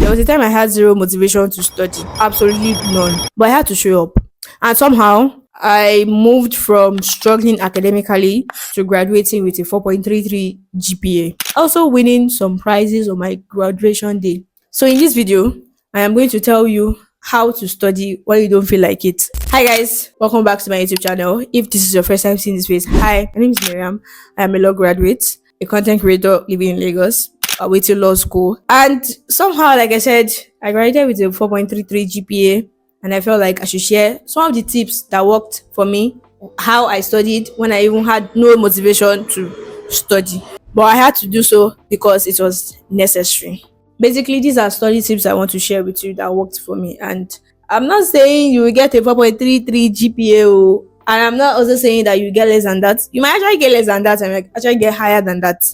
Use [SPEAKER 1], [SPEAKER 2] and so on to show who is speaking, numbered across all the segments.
[SPEAKER 1] There was a time I had zero motivation to study, absolutely none, but I had to show up. And somehow I moved from struggling academically to graduating with a 4.33 GPA, also winning some prizes on my graduation day. So, in this video, I am going to tell you how to study when you don't feel like it. Hi guys, welcome back to my YouTube channel. If this is your first time seeing this face, hi, my name is Miriam. I am a law graduate, a content creator living in Lagos, awaiting law school. And somehow, like I said, I graduated with a 4.33 GPA, and I felt like I should share some of the tips that worked for me, how I studied when I even had no motivation to study. But I had to do so because it was necessary. Basically, these are study tips I want to share with you that worked for me. And I'm not saying you will get a 4.33 GPA, and I'm not also saying that you get less than that. You might actually get less than that and might actually get higher than that.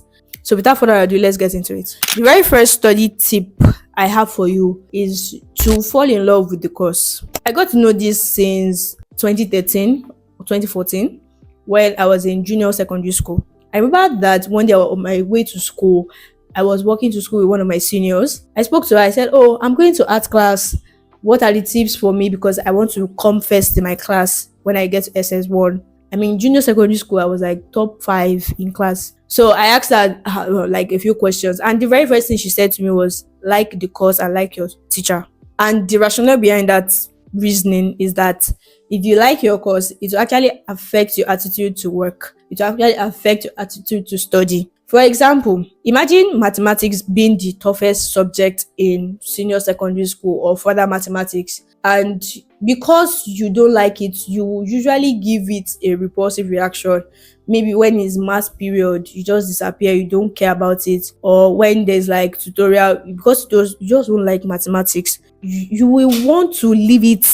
[SPEAKER 1] So without further ado, let's get into it. The very first study tip I have for you is to fall in love with the course. I got to know this since 2013 or 2014 when I was in junior secondary school. I remember that one day on my way to school, I was walking to school with one of my seniors. I spoke to her. I said, "Oh, I'm going to art class. What are the tips for me? Because I want to come first in my class when I get to SS1." I mean, junior secondary school, I was like top 5 in class. So I asked her like a few questions. And the very first thing she said to me was, like the course and like your teacher. And the rationale behind that reasoning is that if you like your course, it will actually affect your attitude to work. It will actually affect your attitude to study. For example, imagine mathematics being the toughest subject in senior secondary school or further mathematics. And because you don't like it, you usually give it a repulsive reaction. Maybe when it's math period, you just disappear, you don't care about it. Or when there's like tutorial, because you just don't like mathematics, you will want to leave it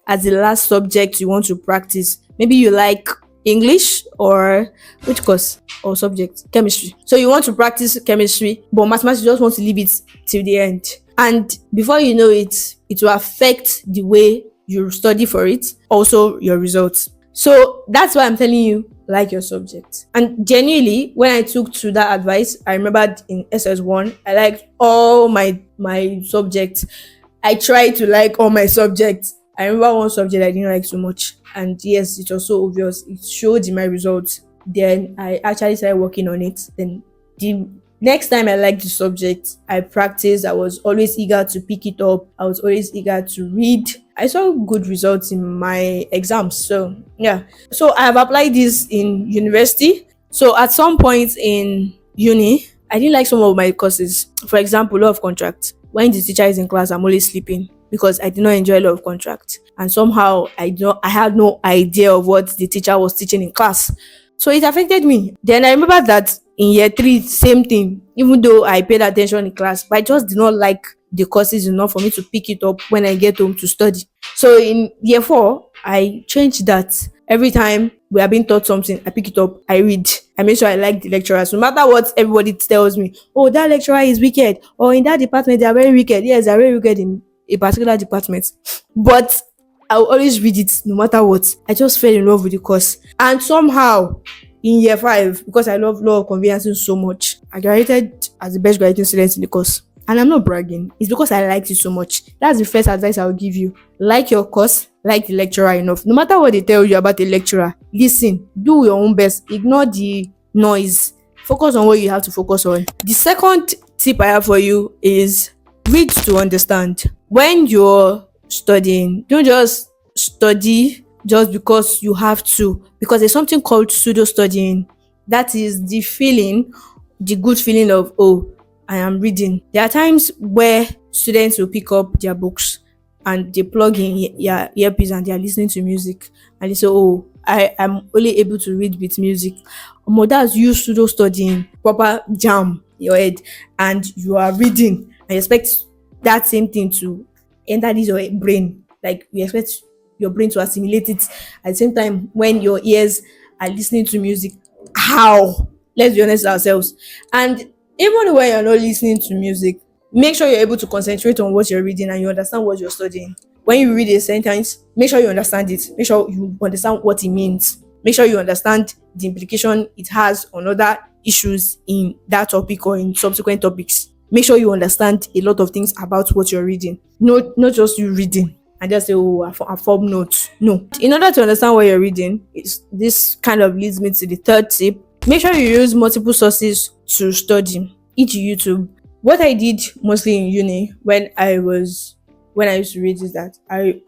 [SPEAKER 1] as the last subject you want to practice. Maybe you like English or which course or subject? Chemistry. So you want to practice chemistry, but mathematics, you just want to leave it till the end. And before you know it, it will affect the way you study for it, also your results. So that's why I'm telling you, like your subject. And genuinely, when I took to that advice, I remembered in SS1, I liked all my subjects. I tried to like all my subjects. I remember one subject I didn't like so much. And yes, it was so obvious. It showed in my results. Then I actually started working on it. Then the next time I liked the subject, I practiced. I was always eager to pick it up. I was always eager to read. I saw good results in my exams. So yeah. So I have applied this in university. So at some point in uni, I didn't like some of my courses. For example, law of contract. When the teacher is in class, I'm always sleeping because I did not enjoy law of contract. And somehow I had no idea of what the teacher was teaching in class. So it affected me. Then I remember that in year 3, same thing. Even though I paid attention in class, but I just did not like the courses enough for me to pick it up when I get home to study. So in year 4, I changed that. Every time we are being taught something, I pick it up, I read. I make sure I like the lecturers. No matter what everybody tells me, oh, that lecturer is wicked. Or in that department, they are very wicked. Yes, they are very wicked in a particular department. But I will always read it no matter what. I just fell in love with the course. And somehow, in year 5, because I love law of conveyancing so much, I graduated as the best graduating student in the course. And I'm not bragging. It's because I liked it so much. That's the first advice I will give you. Like your course, like the lecturer enough. No matter what they tell you about a lecturer, listen, do your own best. Ignore the noise. Focus on what you have to focus on. The second tip I have for you is read to understand. When you're studying, don't just study just because you have to, because there's something called pseudo studying. That is the feeling, the good feeling of, oh, I am reading. There are times where students will pick up their books and they plug in earpiece and they are listening to music, and they say, oh, I am only able to read with music. That's you pseudo studying, proper jam your head, and you are reading and you expect that same thing to enter this your brain. Like you expect your brain to assimilate it at the same time when your ears are listening to music. How? Let's be honest with ourselves. And even when you're not listening to music, make sure you're able to concentrate on what you're reading and you understand what you're studying. When you read a sentence, make sure you understand it. Make sure you understand what it means. Make sure you understand the implication it has on other issues in that topic or in subsequent topics. make sure you understand a lot of things about what you're reading. Not just you reading and just say, oh, I form notes. No. In order to understand what you're reading, this kind of leads me to the third tip. Make sure you use multiple sources to study, e.g. YouTube. What I did mostly in uni when I used to read is that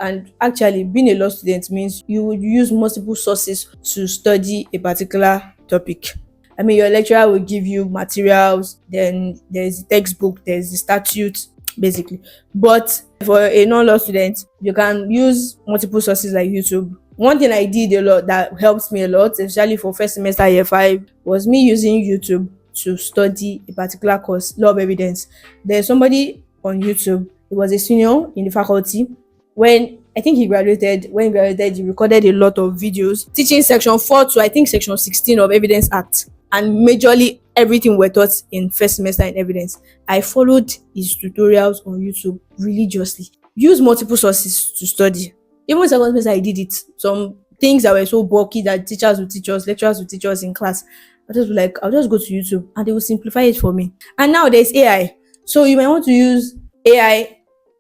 [SPEAKER 1] and actually being a law student means you would use multiple sources to study a particular topic. I mean, your lecturer will give you materials, then there's the textbook, there's the statute, basically. But for a non-law student, you can use multiple sources like YouTube. One thing I did a lot that helped me a lot, especially for first semester year 5, was me using YouTube to study a particular course, law of evidence. There's somebody on YouTube, he was a senior in the faculty. When he graduated, he recorded a lot of videos teaching section 4 to I think section 16 of Evidence Act, and majorly everything we're taught in first semester in evidence. I followed his tutorials on YouTube religiously. Use multiple sources to study. Even second semester I did it. Some things that were so bulky that teachers would teach us, lecturers would teach us in class, I'll just go to YouTube and they will simplify it for me. And now there's AI. So you might want to use AI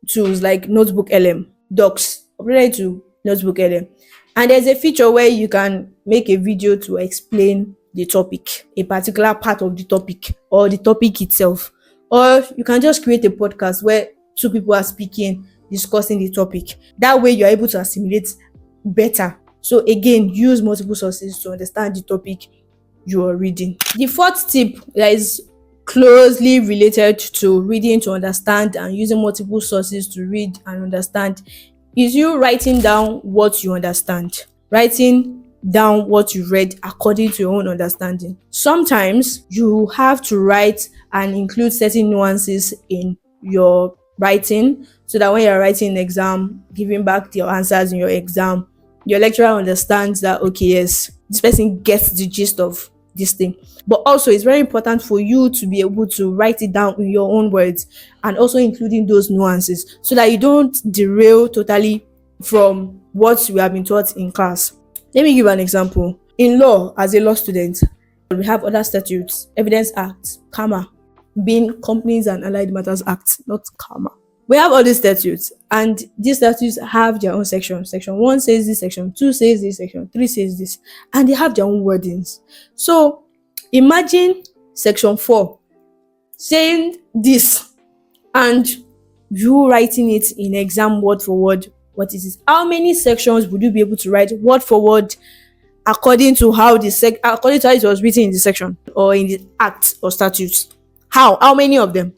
[SPEAKER 1] tools like Notebook LM, Docs, upload it to Notebook LM. And there's a feature where you can make a video to explain the topic, a particular part of the topic or the topic itself. Or you can just create a podcast where two people are speaking, discussing the topic. That way you're able to assimilate better. So again, use multiple sources to understand the topic you are reading. The fourth tip that is closely related to reading to understand and using multiple sources to read and understand is you writing down what you understand. Writing down what you read according to your own understanding. Sometimes you have to write and include certain nuances in your writing so that when you're writing an exam, giving back your answers in your exam, your lecturer understands that, okay, yes, this person gets the gist of this thing. But also it's very important for you to be able to write it down in your own words and also including those nuances so that you don't derail totally from what we have been taught in class. Let me give an example. In law, as a law student, we have other statutes, Evidence Act, CAMA, being Companies and Allied Matters Act, not CAMA. We have all these statutes, and these statutes have their own sections. Section 1 says this, Section 2 says this, Section 3 says this, and they have their own wordings. So imagine Section 4 saying this, and you writing it in exam word for word. What is it? How many sections would you be able to write word for word according to how it was written in the section or in the act or statutes? How many of them?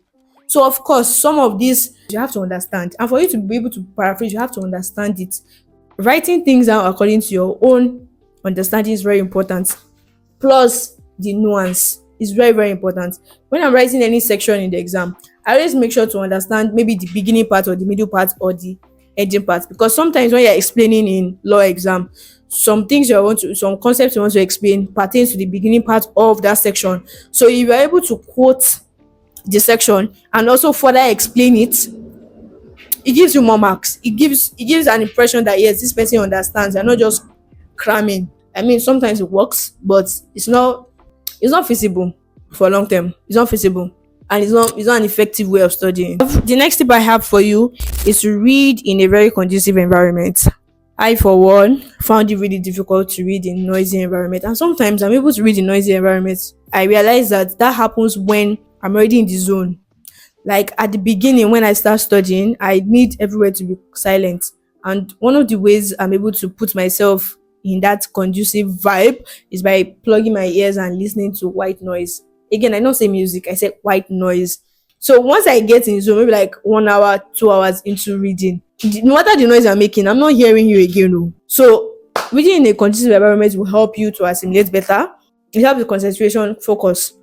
[SPEAKER 1] So of course, some of these you have to understand, and for you to be able to paraphrase, you have to understand it. Writing things down according to your own understanding is very important. Plus the nuance is very, very important. When I'm writing any section in the exam, I always make sure to understand maybe the beginning part or the middle part or the ending part, because sometimes when you're explaining in law exam, some concepts you want to explain pertains to the beginning part of that section. So if you're able to quote the section and also further explain it, it gives you more marks. It gives an impression that yes, this person understands. You're not just cramming. I mean, sometimes it works, but it's not feasible for long term. It's not feasible. And it's not an effective way of studying. The next tip I have for you is to read in a very conducive environment. I, for one, found it really difficult to read in noisy environment, and sometimes I'm able to read in noisy environments. I realize that happens when I'm already in the zone. Like at the beginning, when I start studying, I need everywhere to be silent, and one of the ways I'm able to put myself in that conducive vibe is by plugging my ears and listening to white noise. Again, I don't say music, I say white noise. So once I get in zone, maybe like 1 hour, 2 hours into reading, no matter the noise I'm making, I'm not hearing you again. No. So reading in a conducive environment will help you to assimilate better. It helps the concentration, focus,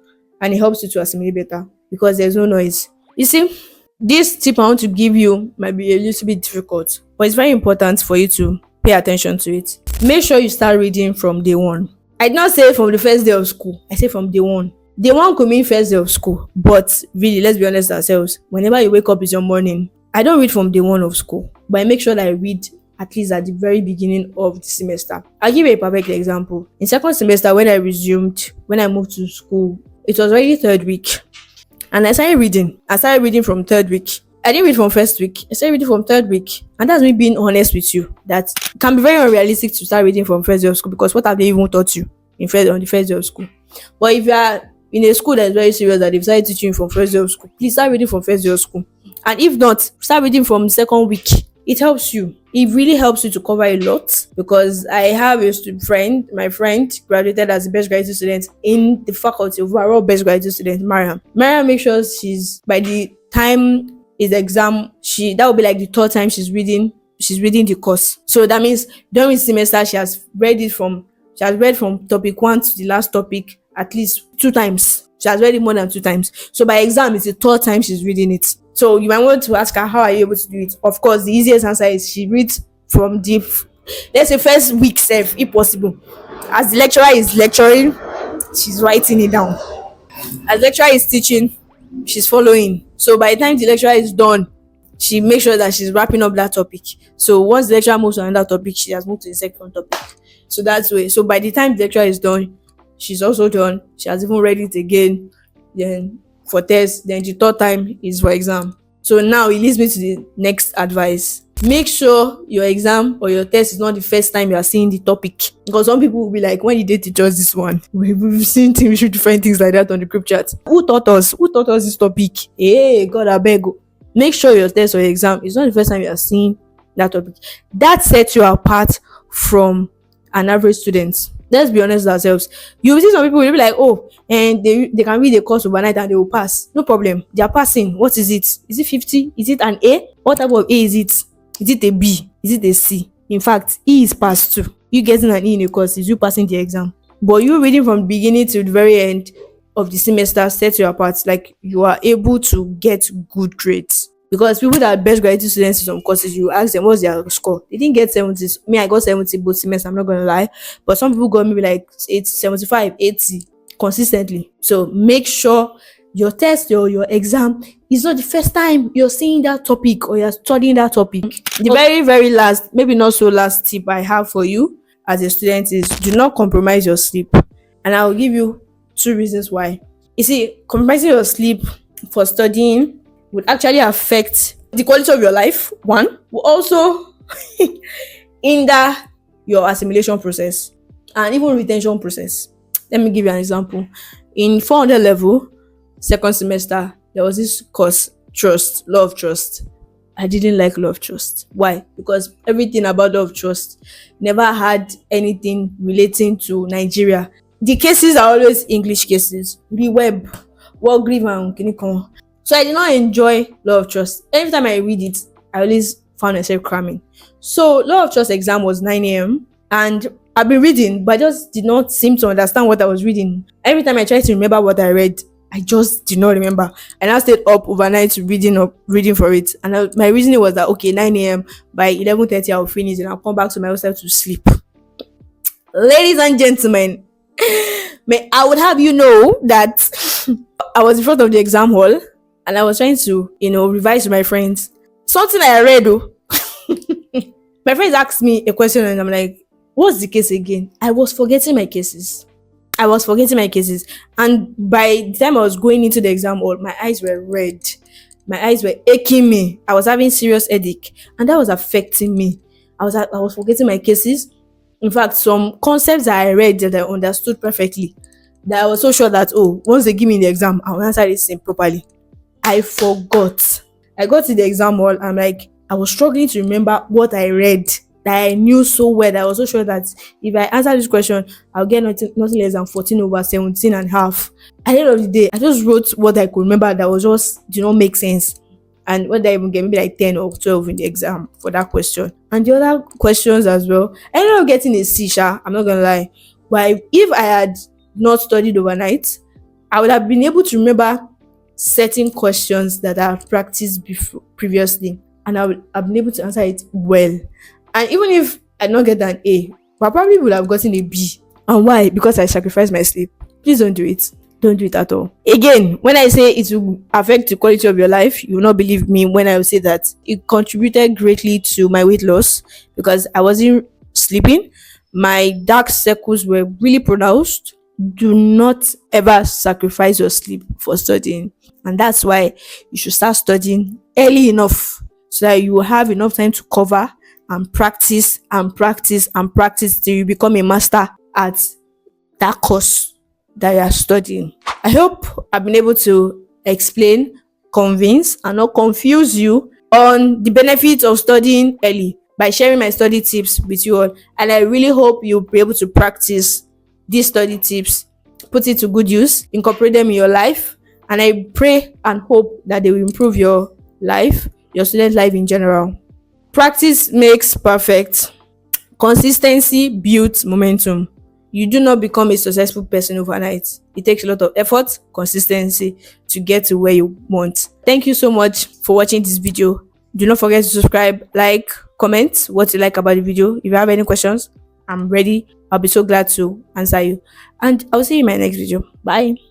[SPEAKER 1] and it helps you to assimilate better because there's no noise. You see, this tip I want to give you might be a little bit difficult, but it's very important for you to pay attention to it. Make sure you start reading from day one. I did not say from the first day of school. I say from day one. Day one could mean first day of school, but really, let's be honest ourselves. Whenever you wake up, it's your morning. I don't read from day one of school, but I make sure that I read at least at the very beginning of the semester. I'll give you a perfect example. In second semester, when I moved to school, it was already third week. And I started reading. I started reading from third week. I didn't read from first week. I started reading from third week. And that's me being honest with you. That it can be very unrealistic to start reading from first day of school, because what have they even taught you on the first day of school? But if you are in a school that's very serious, that they've started teaching you from first day of school, please start reading from first day of school. And if not, start reading from second week. It helps you. It really helps you to cover a lot, because I have a friend, my friend graduated as the best graduate student in the faculty, overall best graduate student, Mariam. Mariam makes sure by the time is exam, that will be like the third time she's reading the course. So that means during the semester she has read from topic 1 to the last topic at least 2 times. She has read it more than 2 times. So by exam, it's the third time she's reading it. So you might want to ask her, how are you able to do it? Of course, the easiest answer is she reads from the, let's say, first week self, if possible. As the lecturer is lecturing, she's writing it down. As the lecturer is teaching, she's following. So by the time the lecturer is done, she makes sure that she's wrapping up that topic. So once the lecturer moves to another topic, she has moved to the second topic. So that's way. So by the time the lecturer is done, she's also done. She has even read it again. Then for test, then the third time is for exam. So now it leads me to the next advice. Make sure your exam or your test is not the first time you are seeing the topic. Because some people will be like, when did they teach us this one? We've seen things, we should find things like that on the group chat. Who taught us? Who taught us this topic? Hey, God, I beg. Make sure your test or your exam is not the first time you are seeing that topic. That sets you apart from an average student. Let's be honest with ourselves. You will see some people will be like, oh, and they can read the course overnight and they will pass. No problem. They are passing. What is it? Is it 50? Is it an A? What type of A is it? Is it a B? Is it a C? In fact, E is passed too. You getting an E in a course is you passing the exam. But you reading from the beginning to the very end of the semester sets you apart. Like, you are able to get good grades. Because people that are best graduate students in some courses, you ask them what's their score. They didn't get 70. Me, I got 70 both semesters, I'm not gonna lie. But some people got maybe like 80, 75, 80 consistently. So make sure your test or your exam is not the first time you're seeing that topic or you're studying that topic. The very, very last, maybe not so last tip I have for you as a student is, do not compromise your sleep. And I'll give you 2 reasons why. You see, compromising your sleep for studying would actually affect the quality of your life. One, will also hinder your assimilation process and even retention process. Let me give you an example. In 400 level, second semester, there was this course, law of trust. I didn't like law of trust. Why? Because everything about law of trust never had anything relating to Nigeria. The cases are always English cases. The web, what grieve and clinical. So I did not enjoy law of trust. Every time I read it, I always found myself cramming. So law of trust exam was 9 a.m. and I've been reading, but I just did not seem to understand what I was reading. Every time I tried to remember what I read, I just did not remember. And I stayed up overnight reading for it. And my reasoning was that, okay, 9 a.m. by 11:30 I'll finish and I'll come back to my hostel to sleep. Ladies and gentlemen, I would have you know that I was in front of the exam hall. And I was trying to, revise with my friends. Something I read, though. My friends asked me a question and I'm like, what's the case again? I was forgetting my cases. And by the time I was going into the exam hall, my eyes were red. My eyes were aching me. I was having serious headache. And that was affecting me. I was forgetting my cases. In fact, some concepts that I read that I understood perfectly, that I was so sure that, once they give me the exam, I'll answer this thing properly. I forgot. I got to the exam hall and I was struggling to remember what I read that I knew so well, that I was so sure that if I answer this question, I'll get nothing less than 14 over 17 and a half. At the end of the day, I just wrote what I could remember that was just did not make sense. And what did I even get? Maybe like 10 or 12 in the exam for that question. And the other questions as well. I ended up getting a C, I'm not gonna lie. But if I had not studied overnight, I would have been able to remember certain questions that I've practiced previously, and I've been able to answer it well. And even if I not get an A, I probably would have gotten a B. And why? Because I sacrificed my sleep. Please don't do it. Don't do it at all. Again, when I say it will affect the quality of your life, you will not believe me when I will say that it contributed greatly to my weight loss because I wasn't sleeping. My dark circles were really pronounced. Do not ever sacrifice your sleep for studying. And that's why you should start studying early enough so that you will have enough time to cover and practice and practice and practice till you become a master at that course that you are studying. I hope I've been able to explain, convince, and not confuse you on the benefits of studying early by sharing my study tips with you all. And I really hope you'll be able to practice these study tips, put it to good use, incorporate them in your life. And I pray and hope that they will improve your life, your student life in general. Practice makes perfect. Consistency builds momentum. You do not become a successful person overnight. It takes a lot of effort, consistency to get to where you want. Thank you so much for watching this video. Do not forget to subscribe, like, comment what you like about the video. If you have any questions, I'm ready. I'll be so glad to answer you. And I'll see you in my next video. Bye.